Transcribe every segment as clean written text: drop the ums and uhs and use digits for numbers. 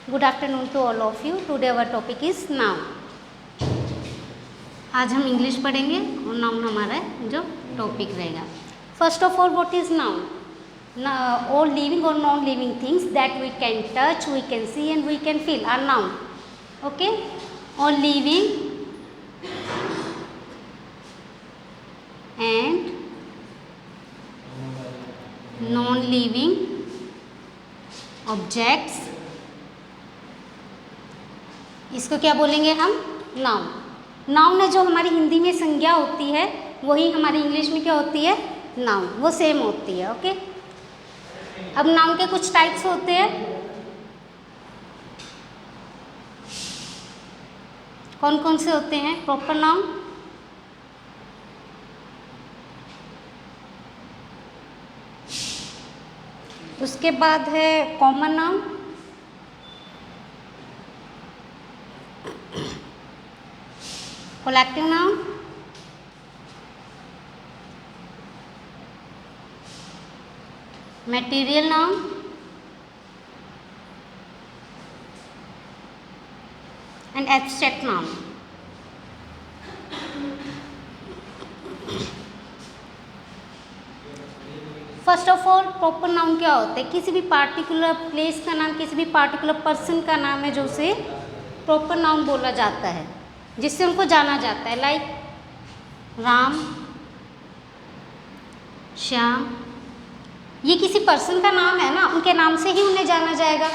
Good afternoon to all of you. Today our topic is noun. आज हम English पढ़ेंगे और नाउन हमारा जो टॉपिक रहेगा. First of all, what is noun? All living or non-living things that we can touch, we can see and we can feel are noun. Okay? All living and non-living objects, इसको क्या बोलेंगे हम? Noun. Noun है जो हमारी हिंदी में संज्ञा होती है, वही हमारी इंग्लिश में क्या होती है? नाउन. वो सेम होती है. ओके. अब नाउन के कुछ टाइप्स होते हैं. कौन कौन से होते हैं? प्रॉपर नाउन, उसके बाद है common noun, collective noun, material noun, and abstract noun. First of all, proper noun क्या होता है? किसी भी पार्टिकुलर प्लेस का नाम, किसी भी पार्टिकुलर पर्सन का नाम है जो उसे प्रॉपर नाउन बोला जाता है, जिससे उनको जाना जाता है. लाइक राम, श्याम, ये किसी पर्सन का नाम है ना, उनके नाम से ही उन्हें जाना जाएगा.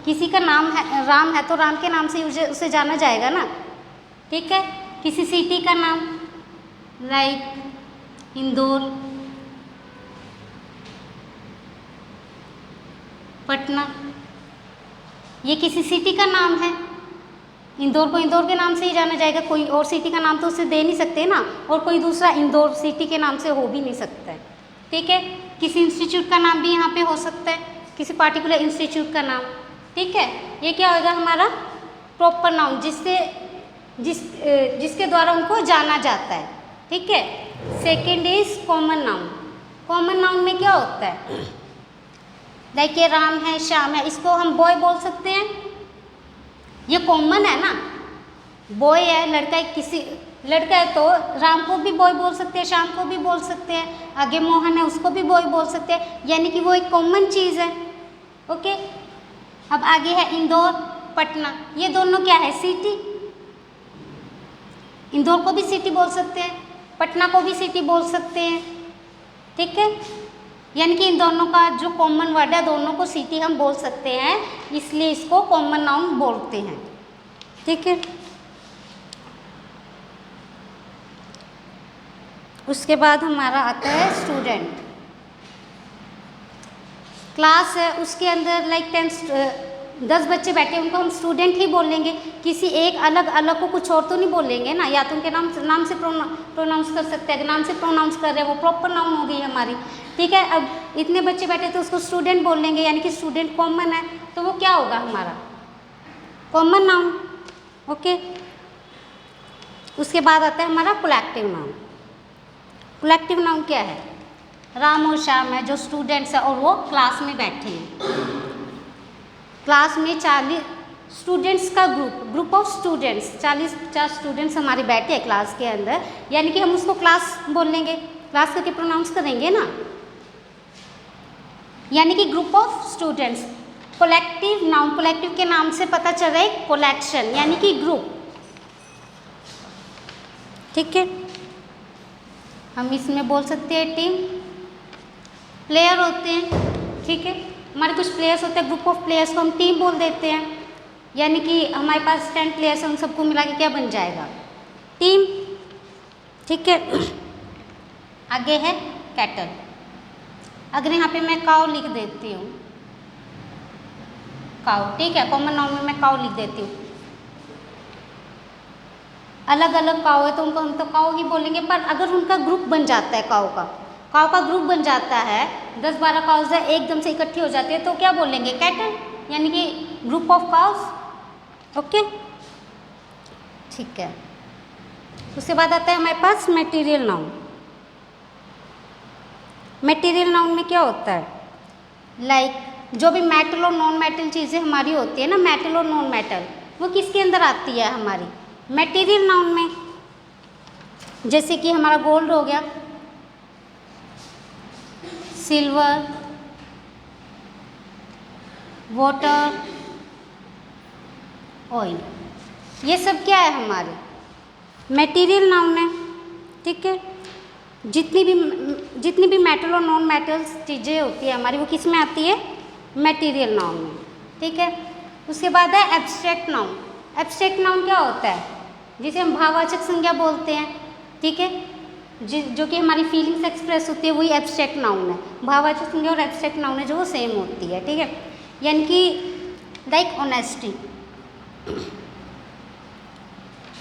किसी का नाम है राम है तो राम के नाम से ही उसे जाना जाएगा ना. ठीक है. किसी सिटी का नाम, लाइक इंदौर, पटना, ये किसी सिटी का नाम है. इंदौर को इंदौर के नाम से ही जाना जाएगा. कोई और सिटी का नाम तो उसे दे नहीं सकते ना, और कोई दूसरा इंदौर सिटी के नाम से हो भी नहीं सकता है. ठीक है. किसी इंस्टीट्यूट का नाम भी यहाँ पे हो सकता है, किसी पार्टिकुलर इंस्टीट्यूट का नाम. ठीक है. ये क्या होगा? हमारा प्रॉपर नाउन, जिसके द्वारा उनको जाना जाता है. ठीक है. Second is common noun. Common noun में क्या होता है? लाइक ये राम है, श्याम है, इसको हम बॉय बोल सकते हैं. ये कॉमन है ना. बॉय है, लड़का है, किसी लड़का है तो राम को भी बॉय बोल सकते हैं, श्याम को भी बोल सकते हैं. आगे मोहन है, उसको भी बॉय बोल सकते हैं. यानी कि वो एक कॉमन चीज़ है. ओके. अब आगे है इंदौर, पटना. ये दोनों क्या है? सिटी. इंदौर को भी सिटी बोल सकते हैं, पटना को भी सिटी बोल सकते हैं. ठीक है. यानी कि इन दोनों का जो कॉमन वर्ड है, दोनों को सिटी हम बोल सकते हैं, इसलिए इसको कॉमन नाउन बोलते हैं. ठीक है. उसके बाद हमारा आता है स्टूडेंट. क्लास है, उसके अंदर लाइक 10 बच्चे बैठे, उनको हम स्टूडेंट ही बोलेंगे. किसी एक अलग को कुछ और तो नहीं बोलेंगे ना. या तो उनके नाम से प्रोनाउंस कर सकते हैं. अगर नाम से प्रोनाउंस कर रहे हैं, वो प्रॉपर नाउन हो गई हमारी. ठीक है. अब इतने बच्चे बैठे तो उसको स्टूडेंट बोलेंगे, यानी कि स्टूडेंट कॉमन है, तो वो क्या होगा? हमारा कॉमन नाउन. ओके. उसके बाद आता है हमारा कलेक्टिव नाउन. कलेक्टिव नाउन क्या है? राम और श्याम है जो स्टूडेंट्स है, और वो क्लास में बैठे हैं. क्लास में 40 स्टूडेंट्स का ग्रुप ऑफ स्टूडेंट्स, 40-50 स्टूडेंट्स हमारे बैठे हैं क्लास के अंदर, यानी कि हम उसको क्लास बोलेंगे. क्लास करके प्रोनाउंस करेंगे ना. यानी कि group of students. Collective noun, collective के नाम से पता चल रहा है कलेक्शन, यानी कि ग्रुप. ठीक है. हम इसमें बोल सकते हैं टीम. प्लेयर होते हैं. ठीक है. हमारे कुछ प्लेयर्स होते हैं, ग्रुप ऑफ प्लेयर्स को हम टीम बोल देते हैं. यानी कि हमारे पास 10 प्लेयर्स हैं, उन सबको मिला के क्या बन जाएगा? टीम. ठीक है. आगे है कैटल. अगर यहाँ पे मैं काउ लिख देती हूँ, काउ. ठीक है. कॉमन नाउन में मैं काउ लिख देती हूँ. अलग अलग काउ है तो उनको हम तो काउ ही बोलेंगे, पर अगर उनका ग्रुप बन जाता है, काउ का ग्रुप बन जाता है, 10-12 काउज है एकदम से इकट्ठी हो जाती है, तो क्या बोलेंगे? कैटल. यानी कि ग्रुप ऑफ काउज. ओके. ठीक है. उसके बाद आता है हमारे पास मटेरियल नाउन. मटेरियल नाउन में क्या होता है? लाइक जो भी मेटल और नॉन मेटल चीज़ें हमारी होती है ना, मेटल और नॉन मेटल, वो किसके अंदर आती है हमारी मटेरियल नाउन में। जैसे कि हमारा गोल्ड हो गया, सिल्वर, वाटर, ऑयल, ये सब क्या है हमारे मटेरियल नाउन है। ठीक है, जितनी भी मेटल और नॉन मेटल्स चीज़ें होती है हमारी, वो किस में आती है मटेरियल नाउन में। ठीक है, उसके बाद है एब्स्ट्रैक्ट नाउन। एब्स्ट्रैक्ट नाउन क्या होता है, जिसे हम भाववाचक संज्ञा बोलते हैं। ठीक है, जो कि हमारी फीलिंग्स एक्सप्रेस होती है, वही एब्स्ट्रैक्ट नाउन है। भाववाचक संज्ञा और एब्स्ट्रैक्ट नाउन है जो वो सेम होती है। ठीक है, यानी कि लाइक ऑनेस्टी,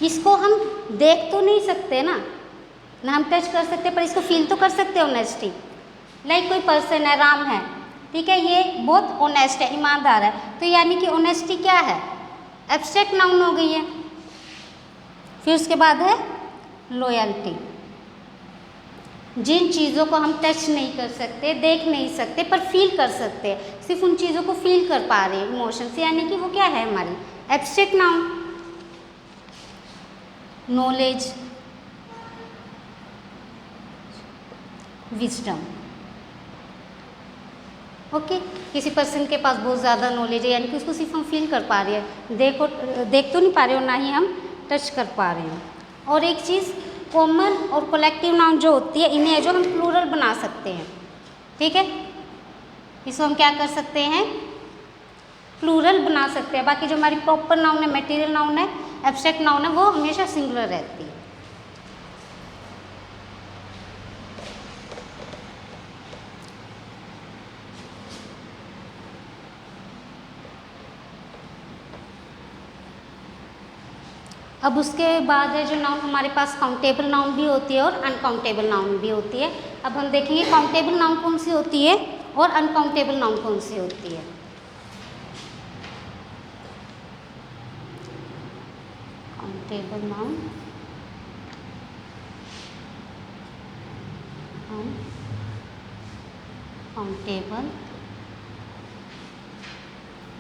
इसको हम देख तो नहीं सकते ना हम टच कर सकते, पर इसको फील तो कर सकते हैं ऑनेस्टी। लाइक कोई पर्सन है, राम है, ठीक है, ये बहुत ऑनेस्ट है, ईमानदार है, तो यानी कि ऑनेस्टी क्या है एब्स्ट्रैक्ट नाउन हो गई है। फिर उसके बाद है लॉयल्टी। जिन चीज़ों को हम टच नहीं कर सकते, देख नहीं सकते, पर फील कर सकते हैं, सिर्फ उन चीज़ों को फील कर पा रहे हैं इमोशन से, यानी कि वो क्या है हमारी abstract noun. Knowledge, wisdom. Okay, किसी पर्सन के पास बहुत ज़्यादा नॉलेज है, यानी कि उसको सिर्फ हम फील कर पा रहे हैं, देख तो नहीं पा रहे हो, ना ही हम टच कर पा रहे हैं। और एक चीज़ कॉमन और कलेक्टिव नाउन जो होती है, इन्हें जो हम प्लूरल बना सकते हैं। ठीक है, इसको हम क्या कर सकते हैं प्लूरल बना सकते हैं। बाकी जो हमारी प्रॉपर नाउन है, मटेरियल नाउन है, एब्स्ट्रैक्ट नाउन है, वो हमेशा सिंगुलर रहती है। अब उसके बाद है जो नाउन हमारे पास काउंटेबल नाउन भी होती है और अनकाउंटेबल नाउन भी होती है। अब हम देखेंगे काउंटेबल नाउन कौन सी होती है और अनकाउंटेबल नाउन कौन सी होती है। Countable noun, countable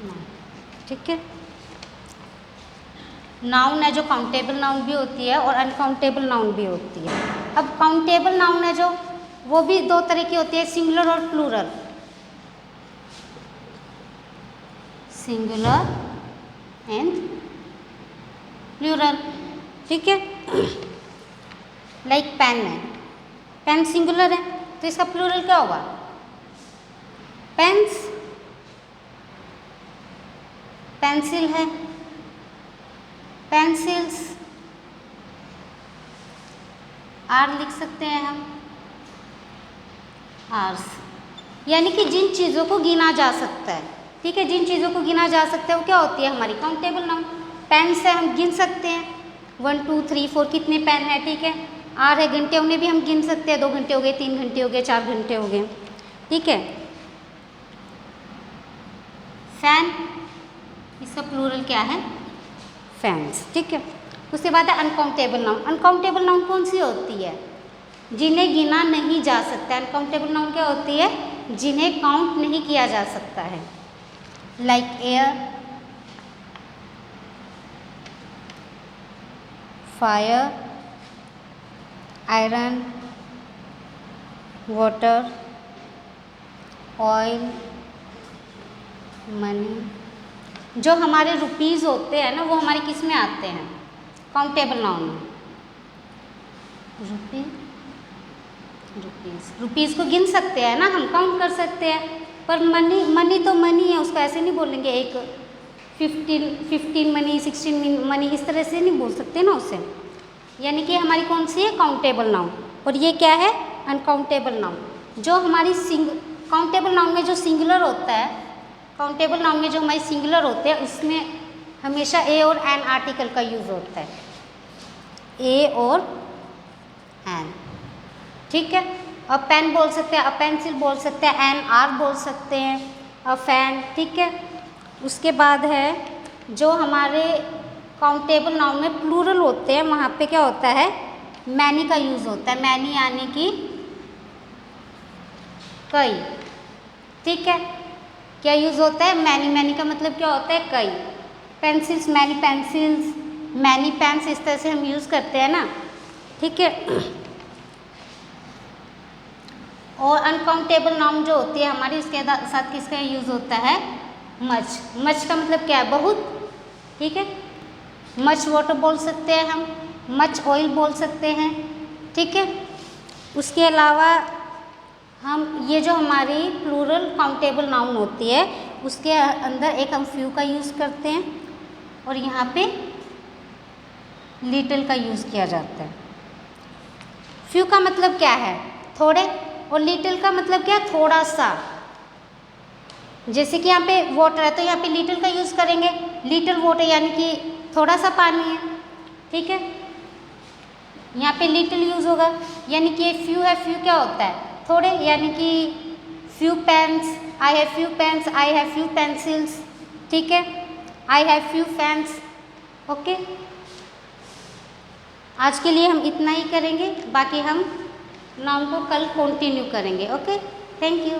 noun. ठीक है, नाउन है जो काउंटेबल नाउन भी होती है और अनकाउंटेबल नाउन भी होती है। अब काउंटेबल नाउन है जो, वो भी दो तरह की होती है, सिंगुलर और प्लूरल। Singular and plural. ठीक है, लाइक पेन है, पेन सिंगुलर है, तो इसका प्लूरल क्या होगा पेन्स। पेंसिल है, पेंसिल्स। आर लिख सकते हैं हम, आर्स। यानी कि जिन चीज़ों को गिना जा सकता है, ठीक है, जिन चीज़ों को गिना जा सकता है वो क्या होती है हमारी काउंटेबल नाउन। पेन से हम गिन सकते हैं 1 2 3 4 कितने पेन है। ठीक है, आर है घंटे, उन्हें भी हम गिन सकते हैं, 2 घंटे हो गए, 3 घंटे हो गए, 4 घंटे हो गए। ठीक है, फैन, इसका प्लूरल क्या है फैंस। ठीक है, उसके बाद है अनकाउंटेबल नाउन। अनकाउंटेबल नाउन कौन सी होती है जिन्हें गिना नहीं जा सकता। अनकाउंटेबल नाउन क्या होती है जिन्हें काउंट नहीं किया जा सकता है। Like air, fire, iron, water, oil, money. जो हमारे रुपीज़ होते हैं ना, वो हमारे किस में आते हैं काउंटेबल नाउन में। रुपीज़ को गिन सकते हैं ना हम, काउंट कर सकते हैं, पर मनी तो मनी है, उसको ऐसे नहीं बोलेंगे एक 15 मनी 16 मनी, इस तरह से नहीं बोल सकते ना उसे। यानी कि हमारी कौन सी है काउंटेबल नाउन, और ये क्या है अनकाउंटेबल नाउन। जो हमारी काउंटेबल नाउन में जो सिंगुलर होता है, काउंटेबल नाउन में जो हमारी सिंगुलर होते हैं, उसमें हमेशा ए और एन आर्टिकल का यूज़ होता है, ए और एन। ठीक है, अब पेन बोल सकते हैं, अब पेंसिल बोल सकते हैं, एन आर बोल सकते हैं, अब फैन। ठीक है, उसके बाद है जो हमारे काउंटेबल नाउन में प्लूरल होते हैं, वहाँ पे क्या होता है मैनी का यूज़ होता है। मैनी यानी कि कई। ठीक है, क्या यूज़ होता है? मैनी। मैनी का मतलब क्या होता है? कई। Pencils, many pencils, many pens, इस तरह से हम यूज़ करते हैं ना, ठीक है। और अनकाउंटेबल नाउन जो होती है हमारी, उसके साथ किसका यूज़ होता है? मच। मच का मतलब क्या है? बहुत, ठीक है। मच वाटर बोल सकते हैं हम, मच ऑयल बोल सकते हैं, ठीक है। उसके अलावा हम ये जो हमारी प्लूरल काउंटेबल नाउन होती है उसके अंदर एक हम फ्यू का यूज़ करते हैं और यहाँ पे लिटिल का यूज़ किया जाता है। फ्यू का मतलब क्या है? थोड़े, और लिटिल का मतलब क्या है? थोड़ा सा। जैसे कि यहाँ पे वाटर है तो यहाँ पे लिटिल का यूज़ करेंगे, लिटिल वाटर यानी कि थोड़ा सा पानी है, ठीक है। यहाँ पे लिटिल यूज़ होगा, यानी कि फ्यू है, फ्यू क्या होता है? थोड़े, यानी कि few pens, I have few pens, I have few pencils, ठीक है। I have few fans, okay. आज के लिए हम इतना ही करेंगे, बाकी हम नाउन को कल कंटिन्यू करेंगे, ओके। Thank you.